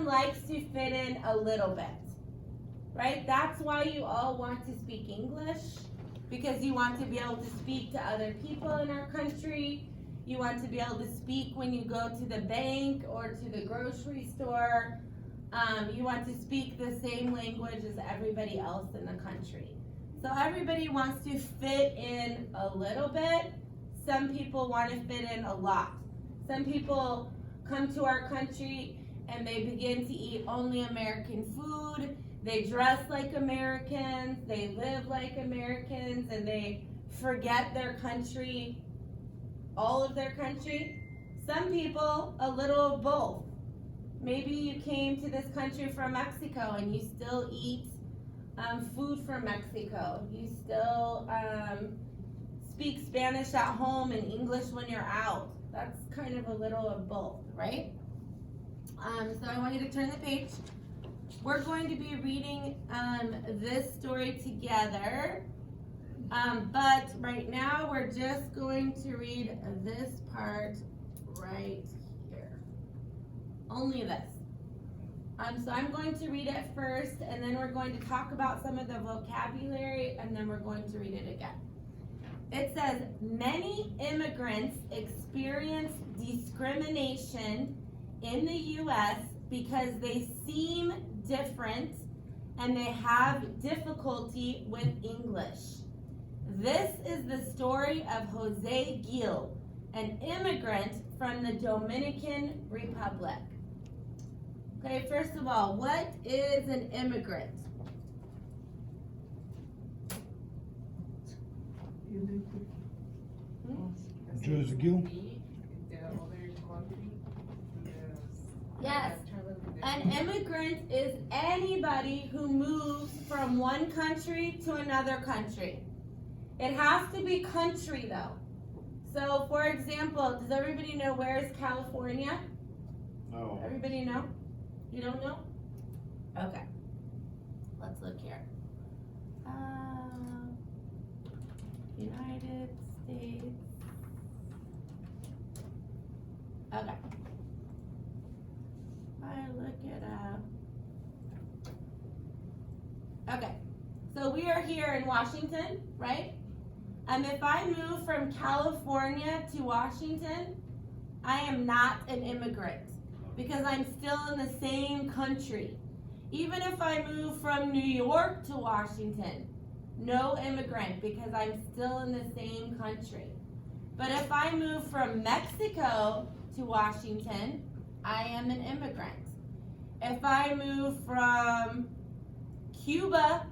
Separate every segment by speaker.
Speaker 1: everyone likes to fit in a little bit, right? That's why you all want to speak English, because you want to be able to speak to other people in our country. You want to be able to speak when you go to the bank or to the grocery store. You want to speak the same language as everybody else in the country. So everybody wants to fit in a little bit. Some people want to fit in a lot. Some people come to our country and they begin to eat only American food. They dress like Americans, they live like Americans, and they forget their country, all of their country. Some people, a little of both. Maybe you came to this country from Mexico and you still eat food from Mexico. You still speak Spanish at home and English when you're out. That's kind of a little of both, right? So I want you to turn the page. We're going to be reading this story together, but right now we're just going to read this part right here. Only this. So I'm going to read it first, and then we're going to talk about some of the vocabulary, and then we're going to read it again. It says, many immigrants experience discrimination in the U.S. because they seem different and they have difficulty with English. This is the story of Jose Gil, an immigrant from the Dominican Republic. Okay, first of all, what is an immigrant?
Speaker 2: Jose Gil?
Speaker 1: Yes. An immigrant is anybody who moves from one country to another country. It has to be country though. So for example, does everybody know where is California?
Speaker 2: No.
Speaker 1: Everybody know? You don't know? Okay. Let's look here. United States. Okay. I look it up. Okay. So we are here in Washington, right? If I move from California to Washington, I am not an immigrant because I'm still in the same country. Even if I move from New York to Washington, no immigrant because I'm still in the same country. But if I move from Mexico to Washington, I am an immigrant. If I move from Cuba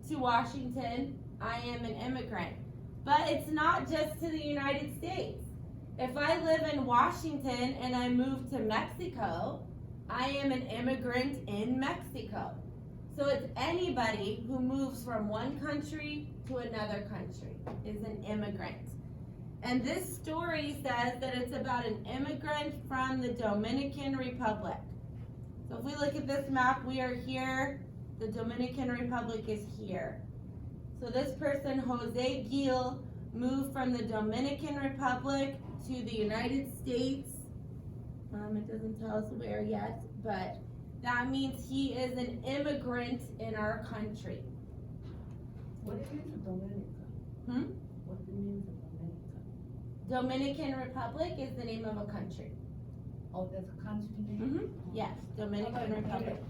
Speaker 1: to Washington, I am an immigrant. But it's not just to the United States. If I live in Washington and I move to Mexico, I am an immigrant in Mexico. So it's anybody who moves from one country to another country is an immigrant. And this story says that it's about an immigrant from the Dominican Republic. So if we look at this map, we are here. The Dominican Republic is here. So this person, Jose Gil, moved from the Dominican Republic to the United States. It doesn't tell us where yet, but that means he is an immigrant in our country.
Speaker 3: What is Dominica? What means Dominica?
Speaker 1: Dominican Republic is the name of a country.
Speaker 3: Oh, that's a country name?
Speaker 1: Yes, Dominican Republic.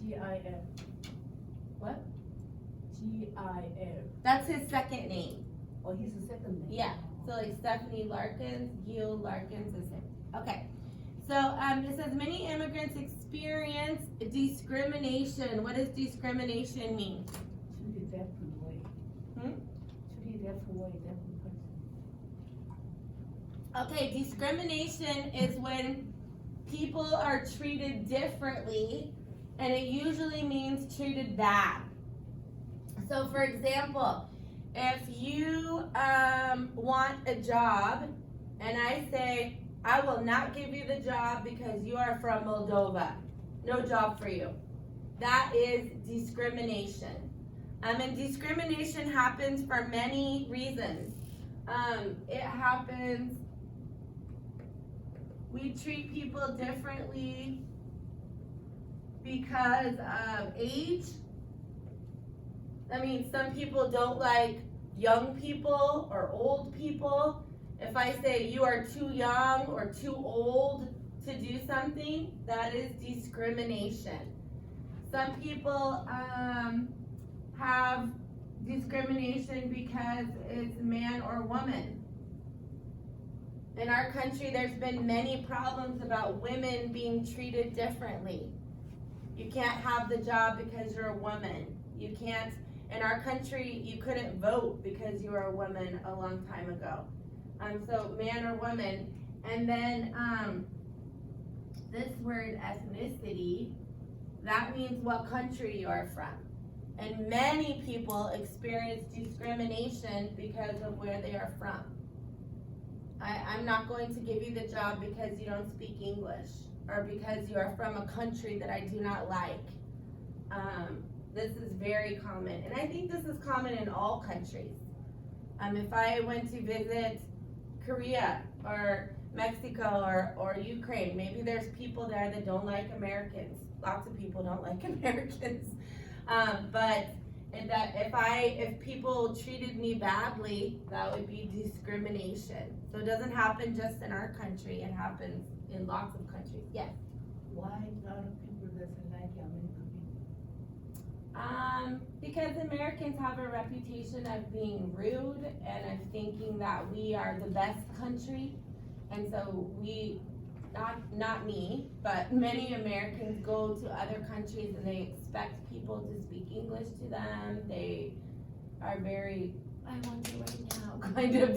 Speaker 3: G-I-F.
Speaker 1: What?
Speaker 3: G-I-F.
Speaker 1: That's his second name.
Speaker 3: Oh, he's the second name?
Speaker 1: Yeah. So like Stephanie Larkins, Gil Larkins is him. Okay. So it says many immigrants experience discrimination. What does discrimination mean?
Speaker 3: Treated different way. Treated different way, different person.
Speaker 1: Okay, discrimination is when people are treated differently, and it usually means treated bad. So for example, if you want a job and I say, I will not give you the job because you are from Moldova. No job for you. That is discrimination. And discrimination happens for many reasons. It happens, we treat people differently because of age. I mean, some people don't like young people or old people. If I say you are too young or too old to do something, that is discrimination. Some people have discrimination because it's man or woman. In our country, there's been many problems about women being treated differently. You can't have the job because you're a woman. You can't, in our country, you couldn't vote because you were a woman a long time ago. So man or woman. And then this word ethnicity, that means what country you are from. And many people experience discrimination because of where they are from. I'm not going to give you the job because you don't speak English or because you are from a country that I do not like. This is very common, and I think this is common in all countries. If I went to visit Korea or Mexico or Ukraine, maybe there's people there that don't like Americans. Lots of people don't like Americans. But if people treated me badly, that would be discrimination. So it doesn't happen just in our country, it happens in lots of countries. Yes?
Speaker 3: Why a lot of people doesn't like American people?
Speaker 1: Because Americans have a reputation of being rude and of thinking that we are the best country. And so not me, but many Americans go to other countries and they expect people to speak English to them. They are very, I want you right now, kind of,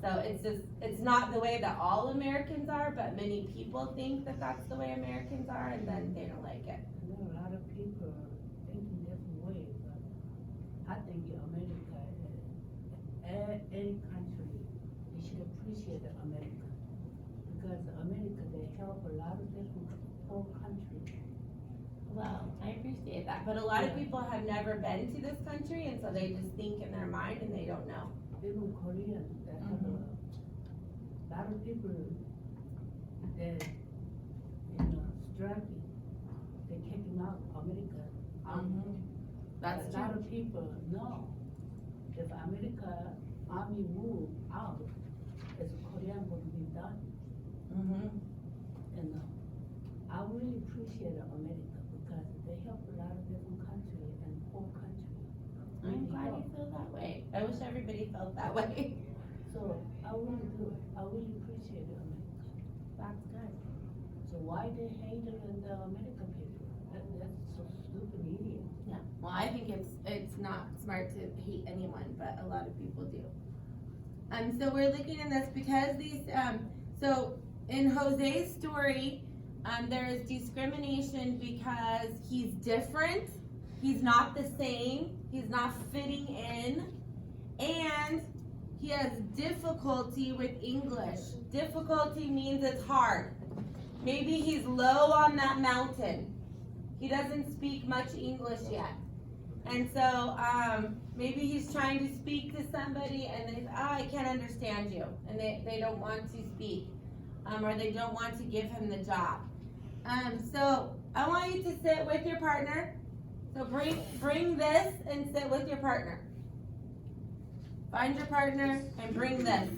Speaker 1: So it's not the way that all Americans are, but many people think that that's the way Americans are, and then they don't like it.
Speaker 3: I know a lot of people think in different ways, but I think in America, any country, they should appreciate America. Because America, they help a lot of different poor countries.
Speaker 1: Well, I appreciate that, but a lot of people have never been to this country, and so they just think in their mind and they don't know.
Speaker 3: Even Korean, they have a lot of people that, striking, they kick them out of America.
Speaker 1: That's
Speaker 3: A lot
Speaker 1: true.
Speaker 3: of people know if America army move out, it's Korean going to be done. And I really appreciate America because they help a lot of different countries and poor countries.
Speaker 1: I'm glad you feel that way. I wish everybody felt that way.
Speaker 3: So I really do. I really appreciate America.
Speaker 1: That's good.
Speaker 3: So why they hate the American people? That's so stupid idiot.
Speaker 1: Yeah. Well, I think it's not smart to hate anyone, but a lot of people do. So we're looking at this because these. So in Jose's story, there is discrimination because he's different. He's not the same. He's not fitting in, and he has difficulty with English. Difficulty means it's hard. Maybe he's low on that mountain. He doesn't speak much English yet. And so maybe he's trying to speak to somebody and they say, I can't understand you. And they don't want to speak. Or they don't want to give him the job. So I want you to sit with your partner. So bring this and sit with your partner. Find your partner and bring this.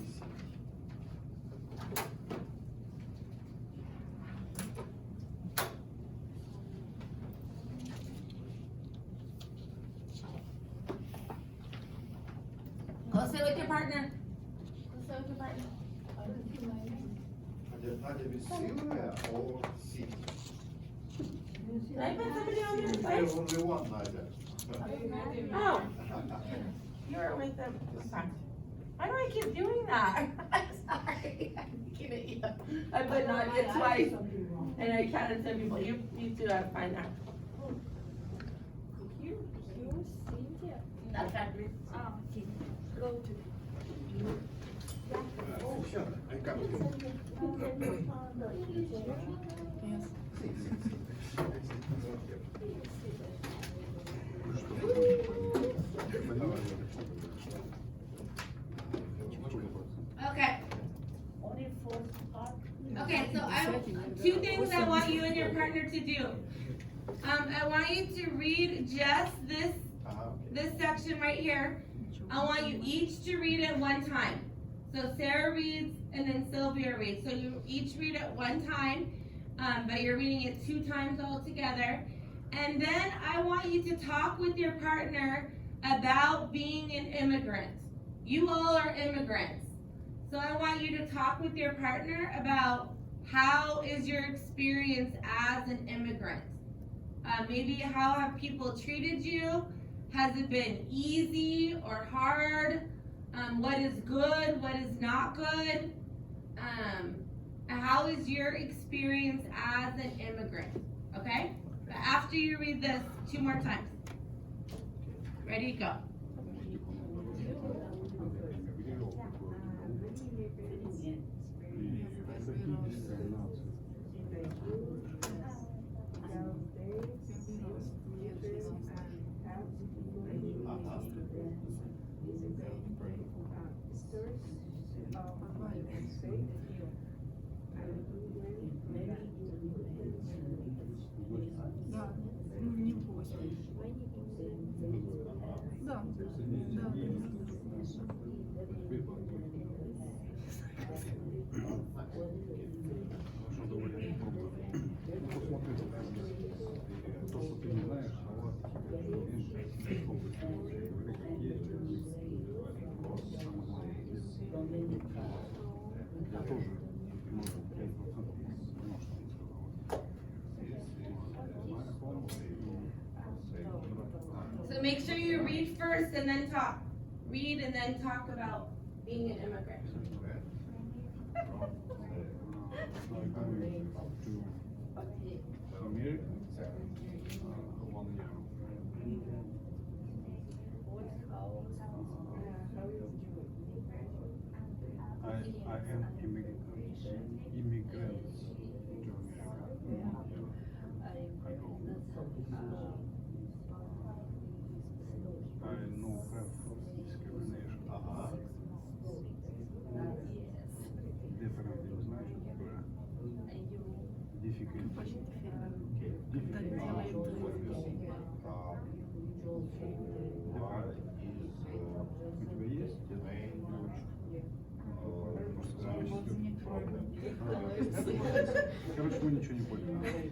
Speaker 1: Go sit with your partner. Go sit with your partner.
Speaker 3: I don't see my name.
Speaker 2: Hade vi Silvia or C?
Speaker 1: Did I put somebody on your
Speaker 2: There
Speaker 1: place?
Speaker 2: only one either.
Speaker 1: Oh, you're only the, okay. Why do I keep doing that? I'm sorry, I'm looking at you. I put not it twice,
Speaker 3: Something wrong.
Speaker 1: and I counted 10 people. You two have to find that. That's right.
Speaker 3: Go to.
Speaker 1: Okay.
Speaker 3: Only four part.
Speaker 1: Okay, so two things I want you and your partner to do. I want you to read just this
Speaker 2: Okay.
Speaker 1: section right here. I want you each to read it one time. So Sarah reads and then Sylvia reads. So you each read it one time, but you're reading it 2 times all together. And then I want you to talk with your partner about being an immigrant. You all are immigrants. So I want you to talk with your partner about how is your experience as an immigrant. Maybe how have people treated you? Has it been easy or hard? What is good? What is not good? How is your experience as an immigrant? Okay? But after you read this 2 more times. Ready, go.
Speaker 4: Да, ну не 8. Да,
Speaker 5: Хорошо, давай я попробую. Ну, посмотри, то, что ты не знаешь, слова, попробуй говори, как есть. Я тоже, может, 5% понял, что он сказал.
Speaker 1: So make sure you read first and then talk. Read and then talk about being an immigrant.
Speaker 5: To America, 1 year. I am immigrants to America. I go. I know have discrimination. Different, не знаю, что такое. Difficult.
Speaker 4: когда делает
Speaker 5: У тебя есть? Короче, мы ничего не поняли.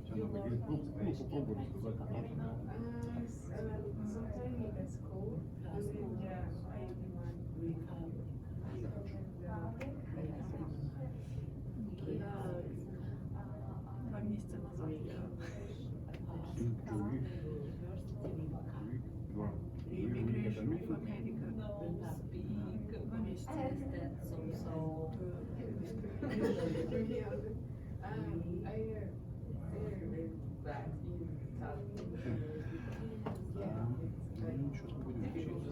Speaker 5: Тебе надо говорить, ну, попробуй рассказать, как это.
Speaker 4: Два месяца назад я
Speaker 5: Иммигрировал в
Speaker 4: Америка. 2 месяца.
Speaker 5: Ничего, будем учиться.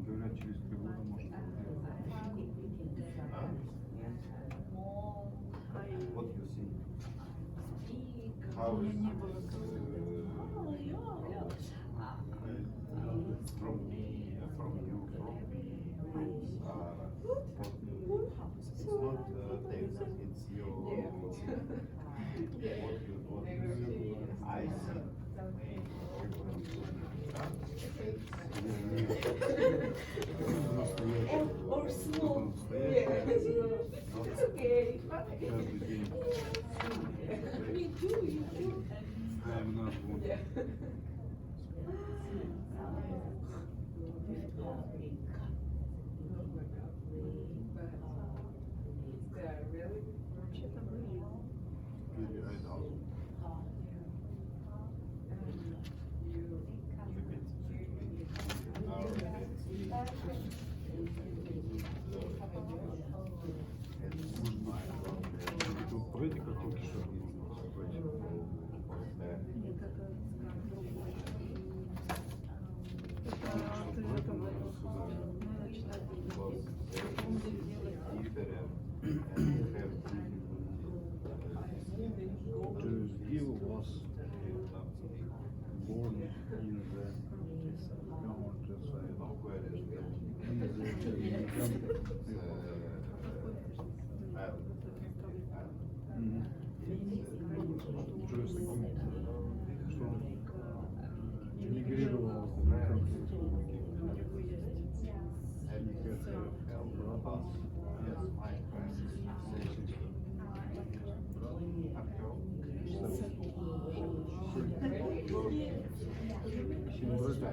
Speaker 5: Говорят, через 3 года может быть.
Speaker 2: What you see?
Speaker 4: У
Speaker 2: How
Speaker 4: меня
Speaker 2: is
Speaker 4: не было
Speaker 2: from me, from you, from me? It's not Texas, it's your what you I see.
Speaker 3: Or slow. It's okay.
Speaker 5: Каждый день.
Speaker 3: Me too, you too.
Speaker 5: I'm not one.
Speaker 4: вообще-то были.
Speaker 5: Тут пройти как только что нужно пройти.
Speaker 4: Нет, это ты это надо читать.
Speaker 5: He was born in the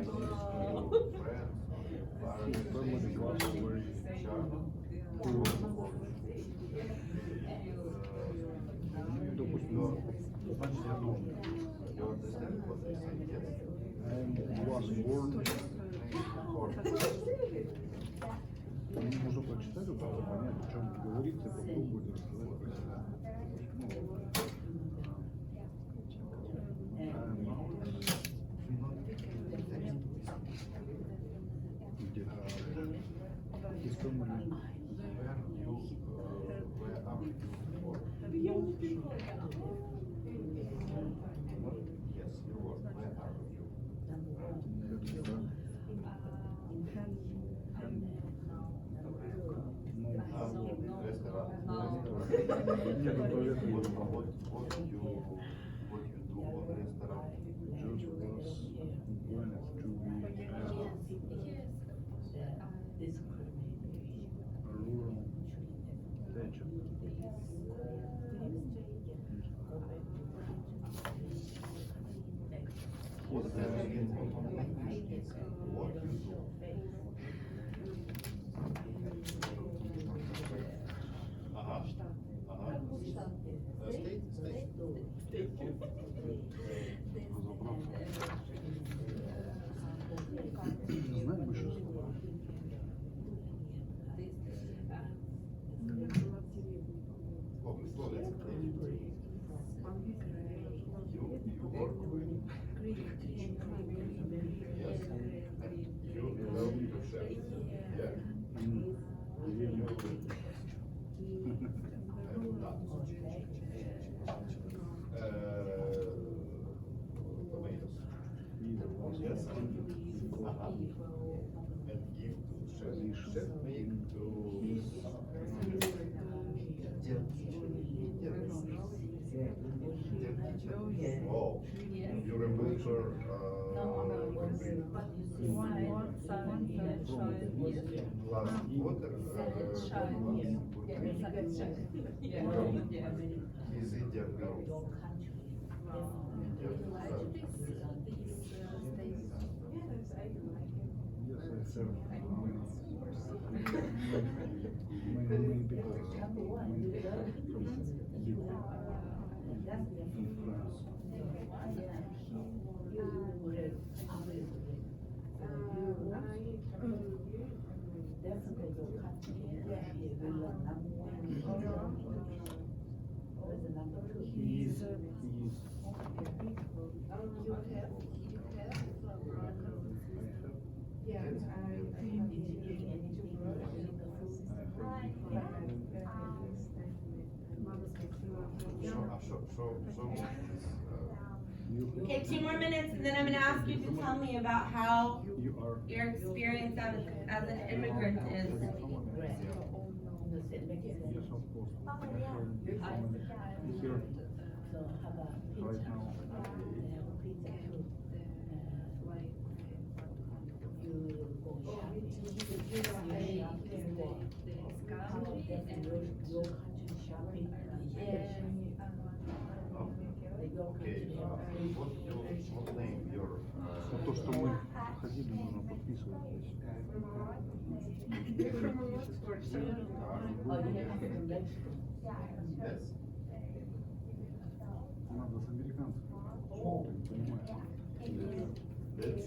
Speaker 5: family was very poor. Допустим, значит, я должен. I was born. Мне нужно прочитать, вот это понять, о чем говорится, попробовать рассказать про себя. Нет, туалет не было. Знать бы еще слова.
Speaker 2: Wow, you remember last quarter is Indian girl.
Speaker 5: Yes, I many people from France.
Speaker 1: Okay, 2 more minutes, and then I'm going to ask you to tell me about how
Speaker 5: You are
Speaker 1: your experience as an immigrant is.
Speaker 5: Yes, of course. I have family here right now.
Speaker 2: Okay, what name your
Speaker 5: То, что мы ходили, нужно подписывать здесь.
Speaker 2: yes?
Speaker 5: Надо с американцем. Ты не понимаешь.
Speaker 2: That's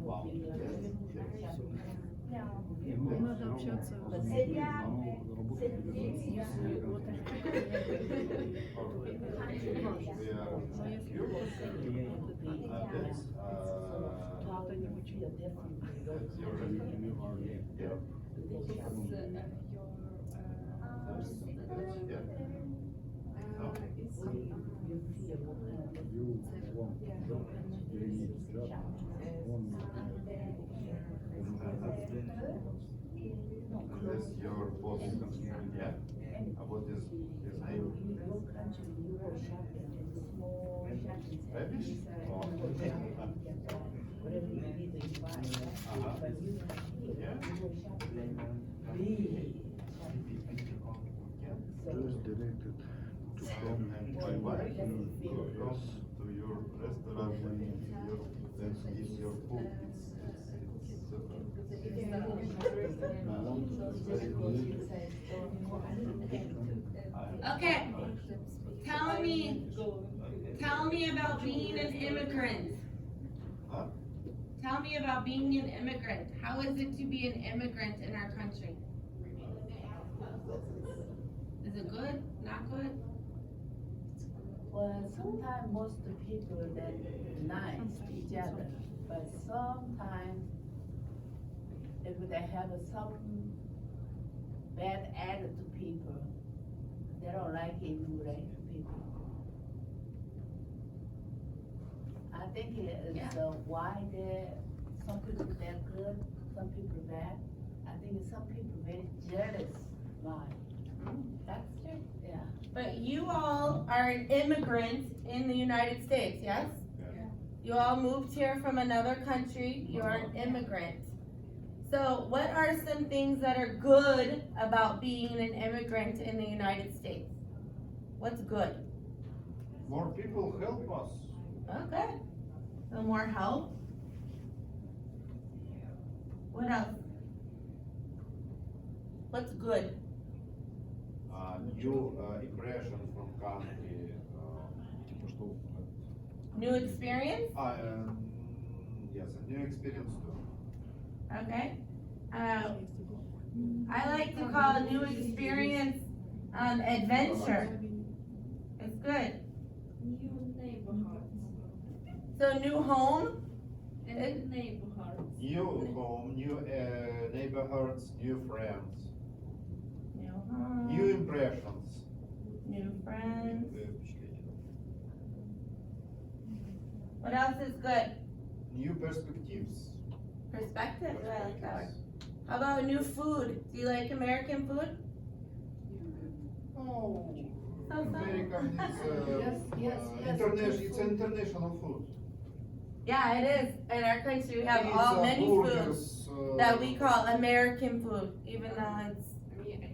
Speaker 2: wow.
Speaker 4: Надо общаться. Это не очень.
Speaker 2: That's your boss. Yeah. What is his name? Spanish? Oh. Yeah.
Speaker 5: Just directed to from
Speaker 2: My wife
Speaker 5: yes.
Speaker 2: goes to to your restaurant and eat your food. It's very good.
Speaker 1: Okay, tell me about being an immigrant.
Speaker 2: Huh?
Speaker 1: Tell me about being an immigrant. How is it to be an immigrant in our country? Is it good? Not good?
Speaker 3: Well, sometimes most of the people that nice to each other, but sometimes if they have some bad attitude to people, they don't like it you right to people. I think it is why some people they're good, some people bad. I think some people very jealous. Why?
Speaker 1: That's true.
Speaker 3: Yeah.
Speaker 1: But you all are an immigrant in the United States, yes?
Speaker 2: Yeah.
Speaker 1: You all moved here from another country. You are an immigrant. So what are some things that are good about being an immigrant in the United States? What's good?
Speaker 2: More people help us.
Speaker 1: Okay. So more help. What else? What's good?
Speaker 2: New impression from country.
Speaker 5: Типа что?
Speaker 1: New experience?
Speaker 2: Yes, a new experience too.
Speaker 1: Okay. I like to call a new experience adventure. It's good.
Speaker 4: New neighborhoods.
Speaker 1: So new home?
Speaker 4: And neighborhoods.
Speaker 2: New home, new neighborhoods, new friends,
Speaker 1: New home.
Speaker 2: new impressions.
Speaker 1: New friends.
Speaker 2: Впечатления.
Speaker 1: What else is good?
Speaker 2: New perspectives.
Speaker 1: Perspective. I like that one. How about new food? Do you like American food?
Speaker 2: Oh,
Speaker 1: So.
Speaker 2: American is
Speaker 3: Yes,
Speaker 2: it's international food.
Speaker 1: Yeah, it is. In our country, we have
Speaker 2: Pizza,
Speaker 1: many foods
Speaker 2: burgers,
Speaker 1: that we call American food, even though it's,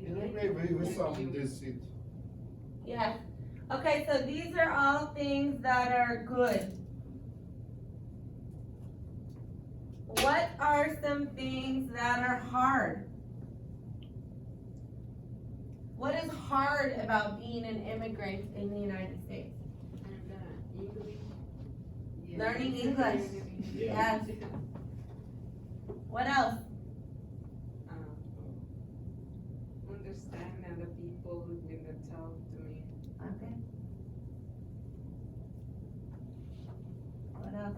Speaker 2: In a way, we some this it.
Speaker 1: yeah. Okay, so these are all things that are good. What are some things that are hard? What is hard about being an immigrant in the United States? Learning English. Yes. What else?
Speaker 6: Understand other people when they talk to me.
Speaker 1: Okay. What else?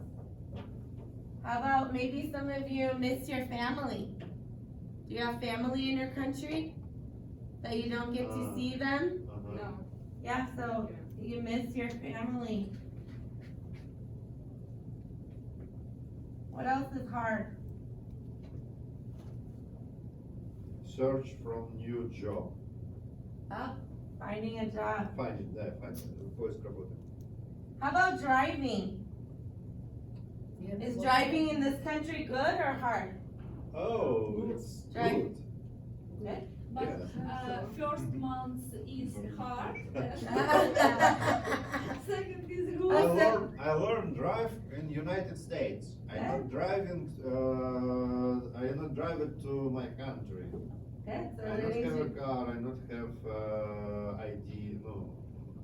Speaker 1: How about maybe some of you miss your family? Do you have family in your country that you don't get to see them?
Speaker 6: No.
Speaker 1: Yeah, so you miss your family. What else is hard?
Speaker 2: Search from new job.
Speaker 1: Oh, finding a job.
Speaker 2: Find it, да, find it. Поиск работы.
Speaker 1: How about driving?
Speaker 3: Yeah,
Speaker 1: Is
Speaker 3: but-
Speaker 1: driving in this country good or hard?
Speaker 2: Oh, it's
Speaker 1: Right.
Speaker 2: good.
Speaker 4: But
Speaker 2: Yeah.
Speaker 4: first month is hard. Second is
Speaker 2: I
Speaker 4: good.
Speaker 2: learned drive in United States. I'm not driving. I not drive it to my country.
Speaker 1: Okay, so
Speaker 2: I not
Speaker 1: learning
Speaker 2: have a
Speaker 1: to,
Speaker 2: car. I not have ID. No,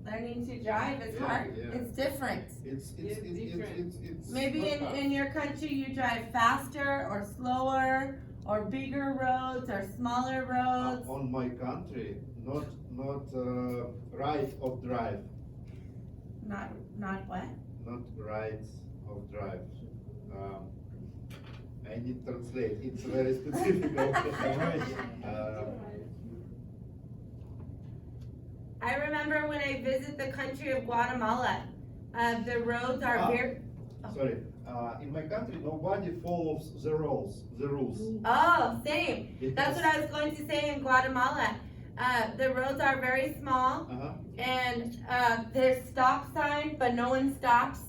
Speaker 1: learning to drive is
Speaker 2: Yeah,
Speaker 1: hard.
Speaker 2: yeah.
Speaker 1: It's different.
Speaker 2: it's
Speaker 6: different.
Speaker 1: Maybe
Speaker 2: not hard.
Speaker 1: in your country you drive faster or slower or bigger roads or smaller roads.
Speaker 2: On my country, not right of drive,
Speaker 1: Not what?
Speaker 2: not right of drive. I need translate. It's very specific.
Speaker 1: I remember when I visit the country of Guatemala, the roads are very,
Speaker 2: Sorry. In my country, nobody follows the rules.
Speaker 1: oh, same.
Speaker 2: It
Speaker 1: That's
Speaker 2: is-
Speaker 1: what I was going to say in Guatemala. The roads are very small
Speaker 2: Uh-huh.
Speaker 1: and there's stop sign, but no one stops.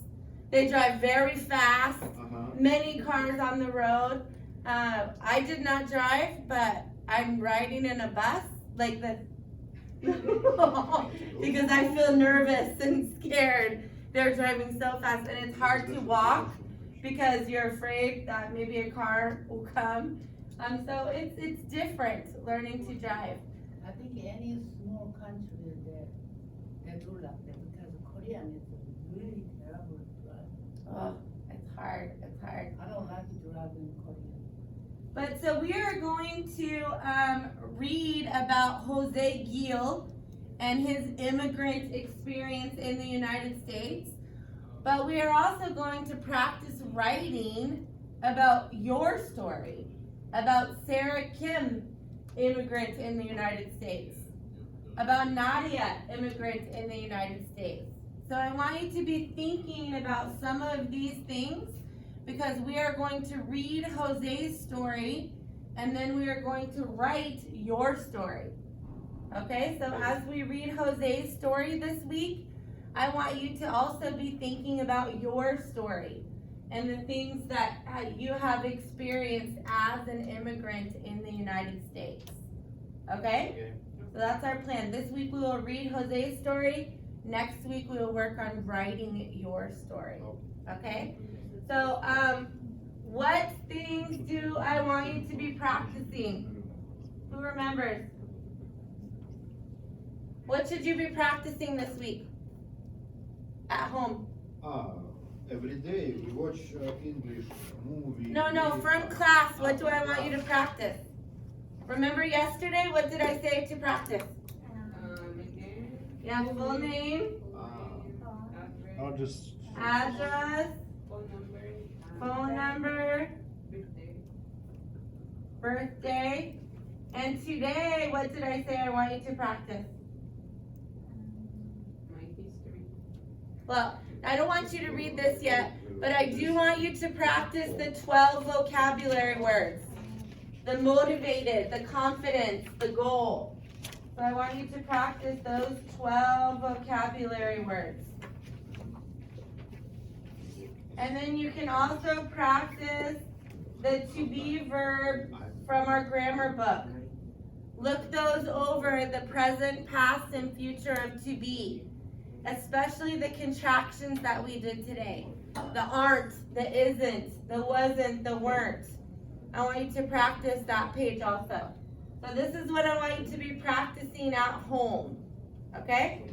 Speaker 1: They drive very fast,
Speaker 2: Uh-huh.
Speaker 1: many cars on the road. I did not drive, but I'm riding in a bus like this because I feel nervous and scared they're driving so fast, and it's hard to walk because you're afraid that maybe a car will come. So it's different learning to drive.
Speaker 3: I think any small country they do like that because Korean is really terrible to drive.
Speaker 1: Oh, it's hard. It's hard.
Speaker 3: I don't like to drive in Korea.
Speaker 1: But so we are going to read about Jose Gil and his immigrant experience in the United States. But we are also going to practice writing about your story, about Sarah Kim, immigrant in the United States, about Nadia, immigrant in the United States. So I want you to be thinking about some of these things because we are going to read Jose's story and then we are going to write your story. Okay, so as we read Jose's story this week, I want you to also be thinking about your story and the things that you have experienced as an immigrant in the United States. Okay? So that's our plan. This week we will read Jose's story. Next week we will work on writing your story. Okay? So, what things do I want you to be practicing? Who remembers? What should you be practicing this week? At home?
Speaker 2: Every day we watch English movie.
Speaker 1: No, from class, what do I want you to practice? Remember yesterday, what did I say to practice?
Speaker 6: Again,
Speaker 1: Yeah, full name,
Speaker 5: I'll just.
Speaker 1: address, phone number,
Speaker 6: birthday,
Speaker 1: birthday, and today, what did I say I want you to practice?
Speaker 6: my history.
Speaker 1: Well, I don't want you to read this yet, but I do want you to practice the 12 vocabulary words. The motivated, the confidence, the goal. So I want you to practice those 12 vocabulary words. And then you can also practice the to be verb from our grammar book. Look those over, the present, past, and future of to be. Especially the contractions that we did today. The aren't, the isn't, the wasn't, the weren't. I want you to practice that page also. So this is what I want you to be practicing at home. Okay?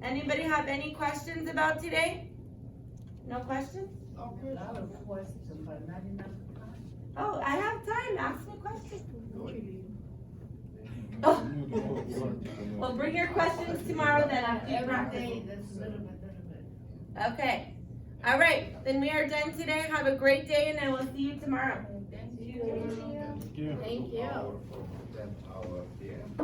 Speaker 1: Anybody have any questions about today? No questions?
Speaker 3: A lot of questions, but not enough time.
Speaker 1: Oh, I have time. Ask me questions. Oh. Well, bring your questions tomorrow then after you
Speaker 3: Every
Speaker 1: practice.
Speaker 3: day, that's a little bit.
Speaker 1: Okay. All right. Then we are done today. Have a great day, and I will see you tomorrow.
Speaker 3: Thank you.
Speaker 5: Thank you.
Speaker 1: Thank you.
Speaker 2: 10 hour PM.